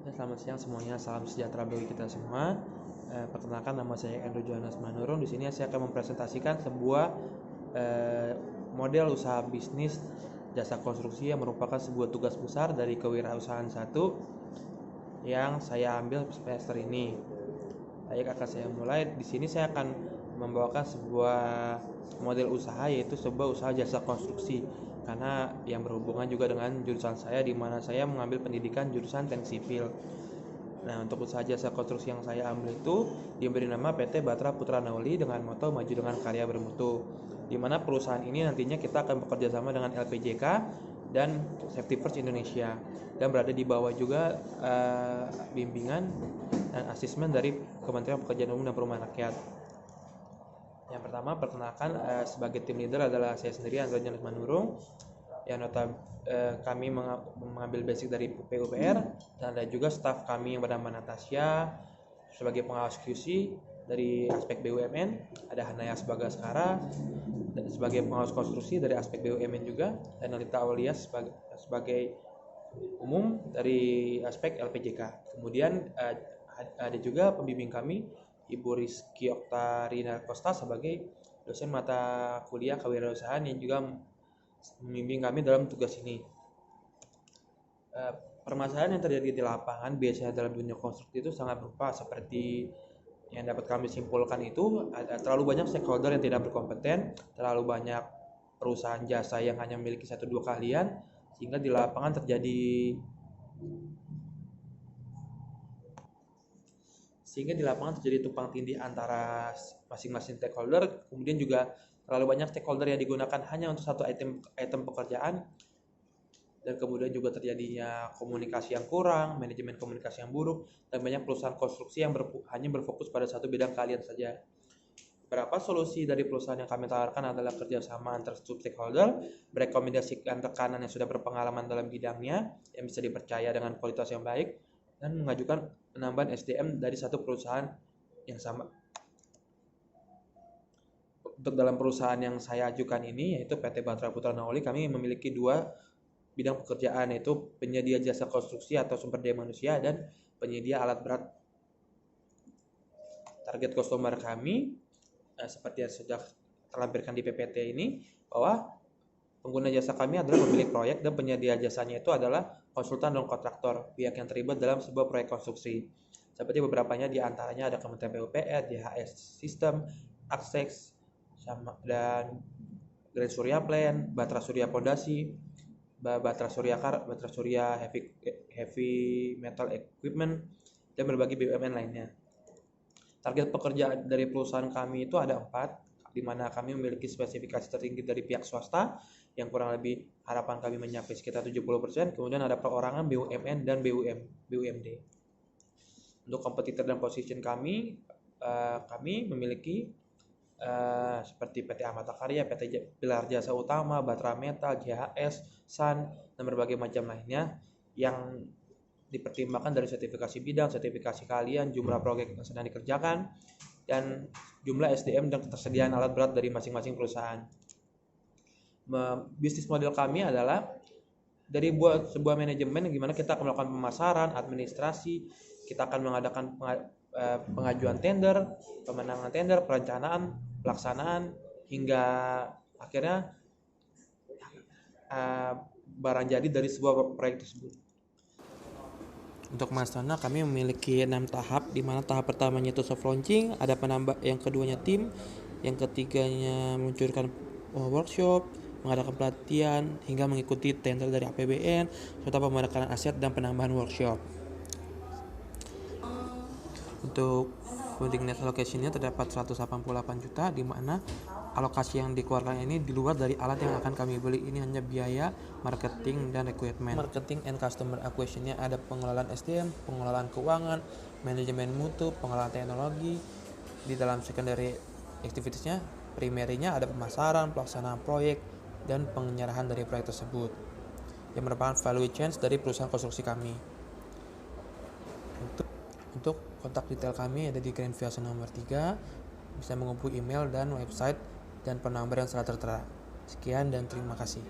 Selamat siang semuanya, salam sejahtera bagi kita semua. Perkenalkan, nama saya Andrew Johannes Manurung. Di sini saya akan mempresentasikan sebuah model usaha bisnis jasa konstruksi yang merupakan sebuah tugas besar dari kewirausahaan satu yang saya ambil semester ini. Baik, akan saya mulai. Di sini saya akan membawakan sebuah model usaha, yaitu sebuah usaha jasa konstruksi, karena yang berhubungan juga dengan jurusan saya, di mana saya mengambil pendidikan jurusan teknik sipil. Nah, untuk usaha jasa konstruksi yang saya ambil itu diberi nama PT Batra Putra Nauli dengan moto maju dengan karya bermutu, di mana perusahaan ini nantinya kita akan bekerja sama dengan LPJK dan Safety First Indonesia, dan berada di bawah juga bimbingan dan asesmen dari Kementerian Pekerjaan Umum dan Perumahan Rakyat. Yang pertama, perkenalkan, sebagai tim leader adalah saya sendiri, Andrew Johannes Manurung, yang kami mengambil basic dari PUPR, dan ada juga staf kami yang bernama Natasha sebagai pengawas QC. Dari aspek BUMN ada Hanaya Sebagai sebagai pengawas konstruksi dari aspek BUMN juga, dan Alita Aulia sebagai umum dari aspek LPJK. Kemudian ada juga pembimbing kami, Ibu Rizky Oktarina Costa, sebagai dosen mata kuliah kewirausahaan yang juga membimbing kami dalam tugas ini. Permasalahan yang terjadi di lapangan biasanya dalam dunia konstruksi itu sangat berupa seperti yang dapat kami simpulkan, itu ada terlalu banyak stakeholder yang tidak berkompeten, terlalu banyak perusahaan jasa yang hanya memiliki 1-2 keahlian, sehingga di lapangan terjadi tumpang tindih antara masing-masing stakeholder. Kemudian juga terlalu banyak stakeholder yang digunakan hanya untuk satu item pekerjaan, dan kemudian juga terjadinya komunikasi yang kurang, manajemen komunikasi yang buruk, dan banyak perusahaan konstruksi yang hanya berfokus pada satu bidang keahlian saja. Beberapa solusi dari perusahaan yang kami tawarkan adalah kerjasama antar stakeholder, merekomendasikan rekanan yang sudah berpengalaman dalam bidangnya, yang bisa dipercaya dengan kualitas yang baik, dan mengajukan penambahan SDM dari satu perusahaan yang sama. Untuk dalam perusahaan yang saya ajukan ini, yaitu PT Batra Putra Nauli, kami memiliki 2 bidang pekerjaan, yaitu penyedia jasa konstruksi atau sumber daya manusia dan penyedia alat berat. Target customer kami seperti yang sudah terlampirkan di PPT ini, bahwa pengguna jasa kami adalah pemilik proyek, dan penyedia jasanya itu adalah konsultan dan kontraktor, pihak yang terlibat dalam sebuah proyek konstruksi. Seperti beberapanya diantaranya ada Kementerian PUPR, DHS System, Aksex, dan Grand Surya Plan, Batra Surya Pondasi, Batra Surya Heavy Metal Equipment, dan berbagai BUMN lainnya. Target pekerjaan dari perusahaan kami itu ada 4, di mana kami memiliki spesifikasi tertinggi dari pihak swasta, yang kurang lebih harapan kami mencapai sekitar 70%. Kemudian ada perorangan, BUMN, dan BUMD. Untuk kompetitor dan position kami memiliki seperti PT Amata Karya, PT Pilar Jasa Utama, Batra Metal, JHS, Sun, dan berbagai macam lainnya, yang dipertimbangkan dari sertifikasi bidang, sertifikasi keahlian, jumlah proyek yang sedang dikerjakan, dan jumlah SDM dan ketersediaan alat berat dari masing-masing perusahaan. Bisnis model kami adalah dari sebuah manajemen, gimana kita akan melakukan pemasaran, administrasi, kita akan mengadakan pengajuan tender, pemenangan tender, perencanaan, pelaksanaan, hingga akhirnya barang jadi dari sebuah proyek tersebut. Untuk milestonya kami memiliki 6 tahap, di mana tahap pertamanya itu soft launching, ada yang keduanya tim, yang ketiganya meluncurkan workshop, mengadakan pelatihan, hingga mengikuti tender dari APBN, serta pemerataan aset dan penambahan workshop. Untuk funding net allocation-nya terdapat 188 juta, di mana alokasi yang dikeluarkan ini di luar dari alat yang akan kami beli. Ini hanya biaya marketing dan equipment. Marketing and customer acquisition-nya ada pengelolaan SDM, pengelolaan keuangan, manajemen mutu, pengelolaan teknologi. Di dalam secondary activities-nya, primary-nya ada pemasaran, pelaksanaan proyek, dan penyerahan dari proyek tersebut, yang merupakan value chain dari perusahaan konstruksi kami. Untuk kontak detail kami ada di Grand Viasa nomor 3, bisa menghubungi email dan website dan phone number yang telah tertera. Sekian dan terima kasih.